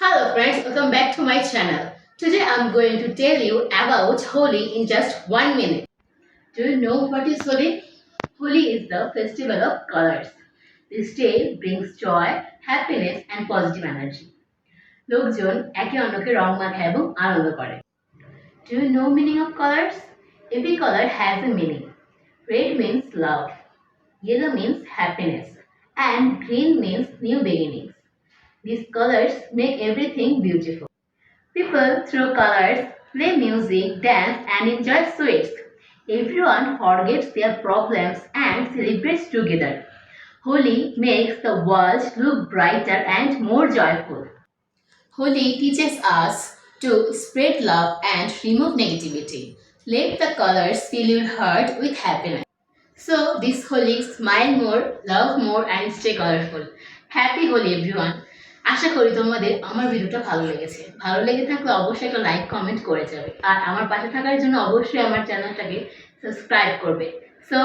Hello friends, welcome back to my channel. Today I'm going to tell you about Holi in just 1 minute. Do you know what is Holi? Holi is the festival of colors. This day brings joy, happiness and positive energy. লোকজন একে অন্যকে রং মাখায় এবং আনন্দ করে। Do you know meaning of colors? Every color has a meaning. Red means love, yellow means happiness, and green means new beginnings. These colors make everything beautiful. People throw colors, play music, dance, and enjoy sweets. Everyone forgets their problems and celebrates together. Holi makes the world look brighter and more joyful. Holi teaches us to spread love and remove negativity. Let the colors fill your heart with happiness. So this Holi, smile more, love more, and stay colorful. Happy Holi everyone! আশা করি তোমাদের আমার ভিডিওটা ভালো লেগেছে। ভালো লেগে থাকলে অবশ্যই একটা লাইক কমেন্ট করে যাবে আর আমার পাশে থাকার জন্য অবশ্যই আমার চ্যানেলটাকে সাবস্ক্রাইব করবে। সো